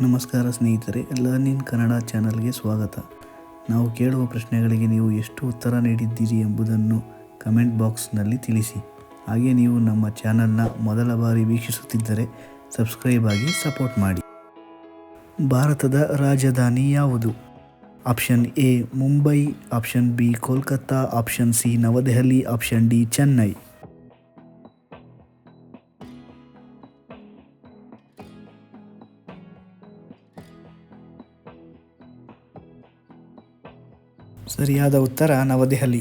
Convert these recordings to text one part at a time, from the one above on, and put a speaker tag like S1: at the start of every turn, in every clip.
S1: ನಮಸ್ಕಾರ ಸ್ನೇಹಿತರೆ, learn in Kannada ಚಾನಲ್ಗೆ ಸ್ವಾಗತ. ನಾವು ಕೇಳುವ ಪ್ರಶ್ನೆಗಳಿಗೆ ನೀವು ಎಷ್ಟು ಉತ್ತರ ನೀಡಿದ್ದೀರಿ ಎಂಬುದನ್ನು ಕಮೆಂಟ್ ಬಾಕ್ಸ್ನಲ್ಲಿ ತಿಳಿಸಿ. ಹಾಗೆ ನೀವು ನಮ್ಮ ಚಾನಲ್ನ ಮೊದಲ ಬಾರಿ ವೀಕ್ಷಿಸುತ್ತಿದ್ದರೆ ಸಬ್ಸ್ಕ್ರೈಬ್ ಆಗಿ ಸಪೋರ್ಟ್ ಮಾಡಿ. ಭಾರತದ ರಾಜಧಾನಿ ಯಾವುದು? Option A Mumbai, option B Kolkata, option C New Delhi, option D Chennai. ಸರಿಯಾದ ಉತ್ತರ ನವದೆಹಲಿ.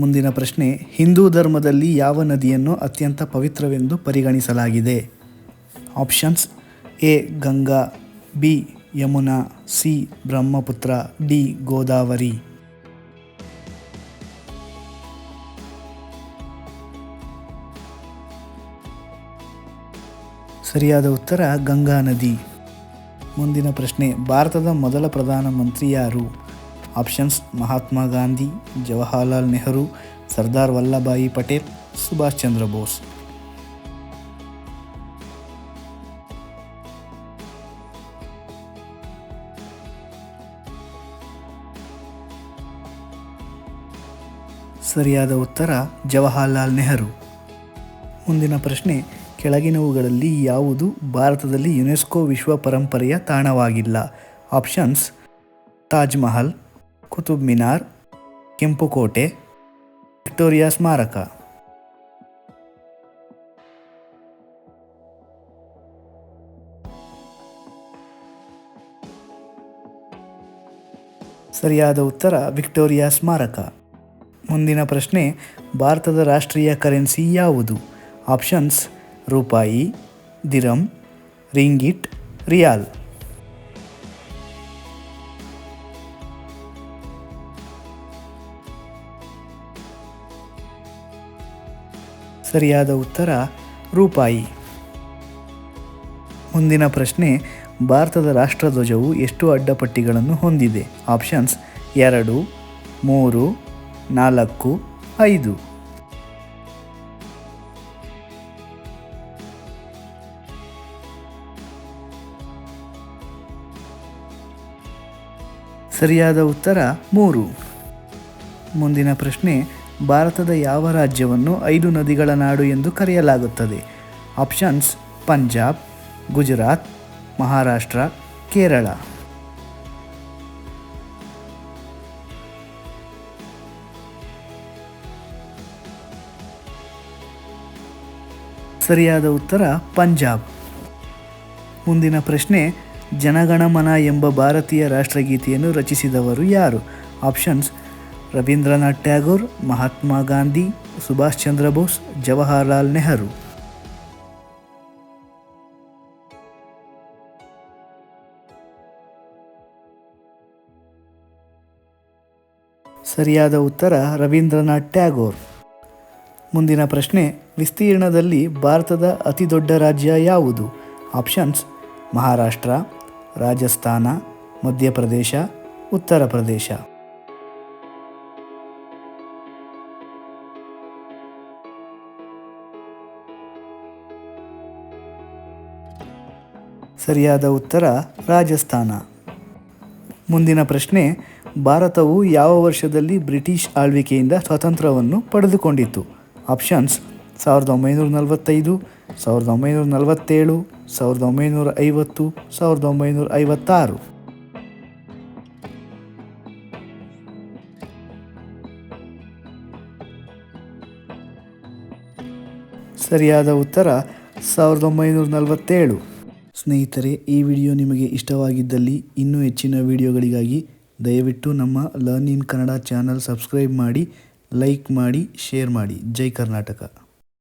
S1: ಮುಂದಿನ ಪ್ರಶ್ನೆ, ಹಿಂದೂ ಧರ್ಮದಲ್ಲಿ ಯಾವ ನದಿಯನ್ನು ಅತ್ಯಂತ ಪವಿತ್ರವೆಂದು ಪರಿಗಣಿಸಲಾಗಿದೆ? Options A Ganga, B Yamuna, C Brahmaputra, D Godavari. ಸರಿಯಾದ ಉತ್ತರ ಗಂಗಾ ನದಿ. ಮುಂದಿನ ಪ್ರಶ್ನೆ, ಭಾರತದ ಮೊದಲ ಪ್ರಧಾನಮಂತ್ರಿ ಯಾರು? ಆಪ್ಷನ್ಸ್ ಮಹಾತ್ಮ ಗಾಂಧಿ, ಜವಾಹರ್ಲಾಲ್ ನೆಹರು, ಸರ್ದಾರ್ ವಲ್ಲಭಭಾಯಿ ಪಟೇಲ್, ಸುಭಾಷ್ ಚಂದ್ರ ಬೋಸ್. ಸರಿಯಾದ ಉತ್ತರ ಜವಾಹರ್ಲಾಲ್ ನೆಹರು. ಮುಂದಿನ ಪ್ರಶ್ನೆ, ಕೆಳಗಿನವುಗಳಲ್ಲಿ ಯಾವುದು ಭಾರತದಲ್ಲಿ ಯುನೆಸ್ಕೋ ವಿಶ್ವ ಪರಂಪರೆಯ ತಾಣವಾಗಿಲ್ಲ? ಆಪ್ಷನ್ಸ್ ತಾಜ್ ಮಹಲ್, ಕುತುಬ್ ಮಿನಾರ್, ಕೆಂಪು ಕೋಟೆ, ವಿಕ್ಟೋರಿಯಾ ಸ್ಮಾರಕ. ಸರಿಯಾದ ಉತ್ತರ ವಿಕ್ಟೋರಿಯಾ ಸ್ಮಾರಕ. ಮುಂದಿನ ಪ್ರಶ್ನೆ, ಭಾರತದ ರಾಷ್ಟ್ರೀಯ ಕರೆನ್ಸಿ ಯಾವುದು? ಆಪ್ಷನ್ಸ್ ರೂಪಾಯಿ, ದಿರಂ, ರಿಂಗಿಟ್, ರಿಯಾಲ್. ಸರಿಯಾದ ಉತ್ತರ ರೂಪಾಯಿ. ಮುಂದಿನ ಪ್ರಶ್ನೆ, ಭಾರತದ ರಾಷ್ಟ್ರಧ್ವಜವು ಎಷ್ಟು ಅಡ್ಡಪಟ್ಟಿಗಳನ್ನು ಹೊಂದಿದೆ? ಆಪ್ಷನ್ಸ್ 2, 3, 4, 5. ಸರಿಯಾದ ಉತ್ತರ 3. ಮುಂದಿನ ಪ್ರಶ್ನೆ, ಭಾರತದ ಯಾವ ರಾಜ್ಯವನ್ನು 5 ನದಿಗಳ ನಾಡು ಎಂದು ಕರೆಯಲಾಗುತ್ತದೆ? ಆಪ್ಷನ್ಸ್ ಪಂಜಾಬ್, ಗುಜರಾತ್, ಮಹಾರಾಷ್ಟ್ರ, ಕೇರಳ. ಸರಿಯಾದ ಉತ್ತರ ಪಂಜಾಬ್. ಮುಂದಿನ ಪ್ರಶ್ನೆ, ಜನಗಣಮನ ಎಂಬ ಭಾರತೀಯ ರಾಷ್ಟ್ರಗೀತೆಯನ್ನು ರಚಿಸಿದವರು ಯಾರು? ಆಪ್ಷನ್ಸ್ ರವೀಂದ್ರನಾಥ್ ಟ್ಯಾಗೋರ್, ಮಹಾತ್ಮ ಗಾಂಧಿ, ಸುಭಾಷ್ ಚಂದ್ರ ಬೋಸ್, ಜವಾಹರ್ಲಾಲ್ ನೆಹರು. ಸರಿಯಾದ ಉತ್ತರ ರವೀಂದ್ರನಾಥ್ ಟ್ಯಾಗೋರ್. ಮುಂದಿನ ಪ್ರಶ್ನೆ, ವಿಸ್ತೀರ್ಣದಲ್ಲಿ ಭಾರತದ ಅತಿ ದೊಡ್ಡ ರಾಜ್ಯ ಯಾವುದು? ಆಪ್ಷನ್ಸ್ ಮಹಾರಾಷ್ಟ್ರ, ರಾಜಸ್ಥಾನ, ಮಧ್ಯಪ್ರದೇಶ, ಉತ್ತರ ಪ್ರದೇಶ. ಸರಿಯಾದ ಉತ್ತರ ರಾಜಸ್ಥಾನ. ಮುಂದಿನ ಪ್ರಶ್ನೆ, ಭಾರತವು ಯಾವ ವರ್ಷದಲ್ಲಿ ಬ್ರಿಟಿಷ್ ಆಳ್ವಿಕೆಯಿಂದ ಸ್ವಾತಂತ್ರ್ಯವನ್ನು ಪಡೆದುಕೊಂಡಿತು? ಆಪ್ಷನ್ಸ್ 1945, 1947, 1950, 1956. ಸರಿಯಾದ ಉತ್ತರ 1947. ಸ್ನೇಹಿತರೆ, ಈ ವಿಡಿಯೋ ನಿಮಗೆ ಇಷ್ಟವಾಗಿದ್ದಲ್ಲಿ ಇನ್ನೂ ಹೆಚ್ಚಿನ ವಿಡಿಯೋಗಳಿಗಾಗಿ ದಯವಿಟ್ಟು ನಮ್ಮ learn in Kannada channel subscribe ಮಾಡಿ, ಲೈಕ್ ಮಾಡಿ, ಶೇರ್ ಮಾಡಿ. ಜೈ ಕರ್ನಾಟಕ.